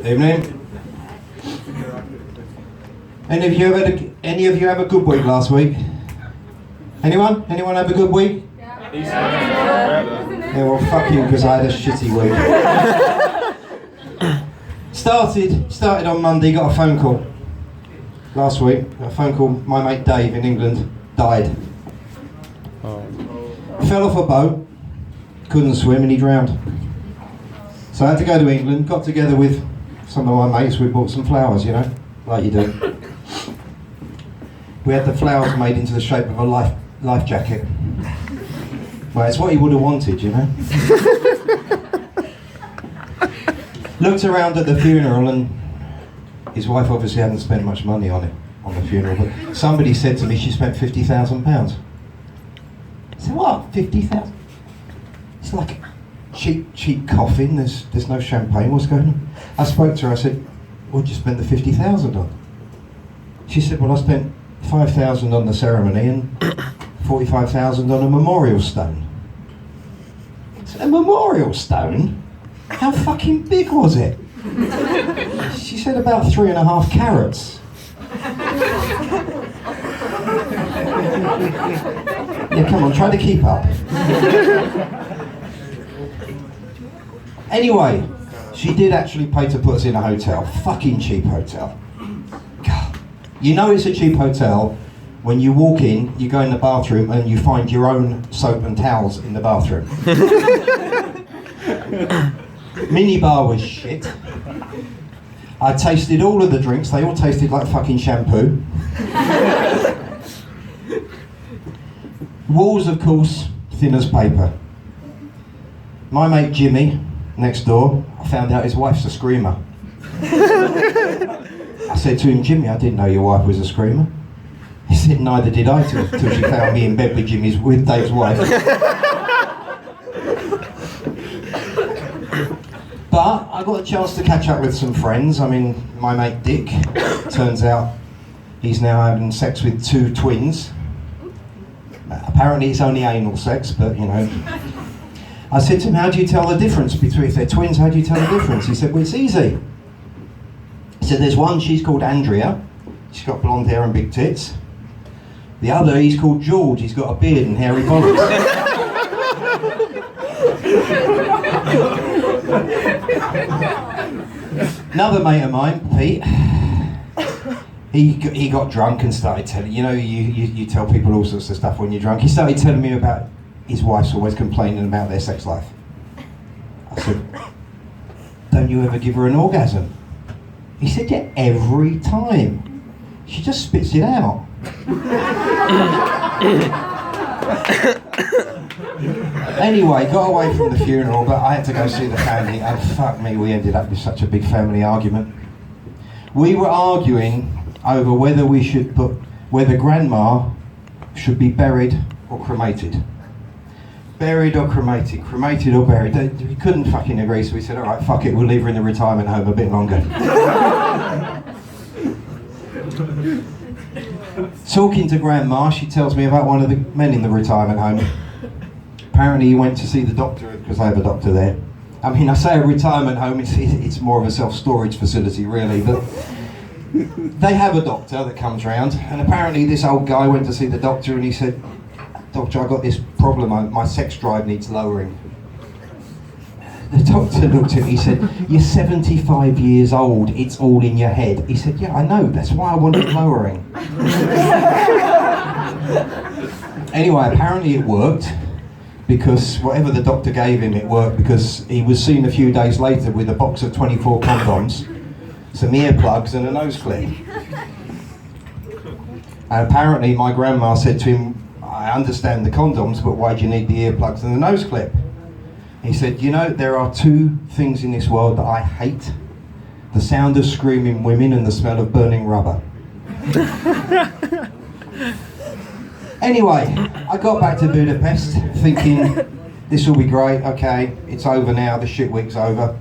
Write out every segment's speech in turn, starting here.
Evening. Any of you have a good week last week? Anyone? Anyone have a good week? Yeah, well, fuck you, because I had a shitty week. Started on Monday, got a phone call. Last week, got a phone call, my mate Dave in England died. Fell off a boat, couldn't swim, and he drowned. So I had to go to England, got together with some of my mates, we bought some flowers, you know, like you do. We had the flowers made into the shape of a life jacket. Well, it's what he would have wanted, you know. Looked around at the funeral, and his wife obviously hadn't spent much money on it, on the funeral, but somebody said to me she spent £50,000. I said, what, 50,000? It's like a cheap coffin, there's no champagne, what's going on? I spoke to her, I said, what'd you spend the 50,000 on? She said, well, I spent 5,000 on the ceremony and 45,000 on a memorial stone. A memorial stone? How fucking big was it? She said about 3.5 carats. Yeah, come on, try to keep up. Anyway, she did actually pay to put us in a hotel. Fucking cheap hotel. God. You know it's a cheap hotel when you walk in, you go in the bathroom and you find your own soap and towels in the bathroom. Minibar was shit. I tasted all of the drinks, they all tasted like fucking shampoo. Walls, of course, thin as paper. My mate Jimmy, next door, I found out his wife's a screamer. I said to him, Jimmy, I didn't know your wife was a screamer. He said, neither did I, till she found me in bed with Dave's wife. But I got a chance to catch up with some friends. I mean, my mate Dick, turns out he's now having sex with 2 twins. Apparently it's only anal sex, but you know. I said to him, how do you tell the difference between, if they're twins, how do you tell the difference? He said, well, it's easy. He said, there's one, she's called Andrea. She's got blonde hair and big tits. The other, he's called George. He's got a beard and hairy bollocks. Another mate of mine, Pete, he got drunk and started telling, you know, you tell people all sorts of stuff when you're drunk. He started telling me about his wife's always complaining about their sex life. I said, don't you ever give her an orgasm? He said, yeah, every time. She just spits it out. Anyway, got away from the funeral, but I had to go see the family, and fuck me, we ended up with such a big family argument. We were arguing over whether grandma should be buried or cremated. Buried or cremated, cremated or buried. We couldn't fucking agree, so we said, all right, fuck it, we'll leave her in the retirement home a bit longer. Talking to grandma, she tells me about one of the men in the retirement home. Apparently he went to see the doctor, because I have a doctor there. I mean, I say a retirement home, it's more of a self-storage facility really, but they have a doctor that comes round, and apparently this old guy went to see the doctor and he said, Doctor, I've got this problem, my sex drive needs lowering. The doctor looked at me, he said, you're 75 years old, it's all in your head. He said, yeah, I know, that's why I want it lowering. Anyway, apparently it worked, because whatever the doctor gave him, it worked, because he was seen a few days later with a box of 24 condoms, some earplugs and a nose clip. And apparently my grandma said to him, I understand the condoms, but why do you need the earplugs and the nose clip? He said, you know, there are 2 things in this world that I hate. The sound of screaming women and the smell of burning rubber. Anyway, I got back to Budapest thinking, this will be great, okay, it's over now, the shit week's over.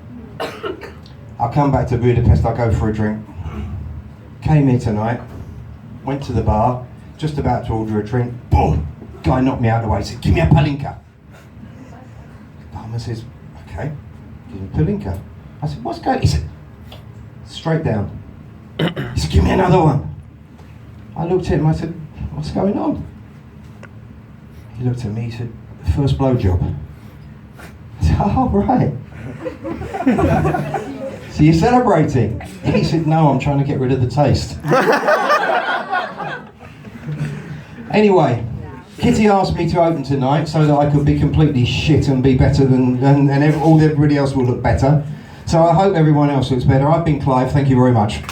I'll come back to Budapest, I'll go for a drink. Came here tonight, went to the bar, just about to order a drink, boom! Guy knocked me out of the way, he said, give me a palinka. Barman says, okay, give me a palinka. I said, what's going on? He said, straight down. He said, give me another one. I looked at him, I said, what's going on? He looked at me, he said, first blowjob. I said, oh, right. So you're celebrating? He said, no, I'm trying to get rid of the taste. Anyway, Kitty asked me to open tonight so that I could be completely shit and be better than everybody else will look better. So I hope everyone else looks better. I've been Clive, thank you very much.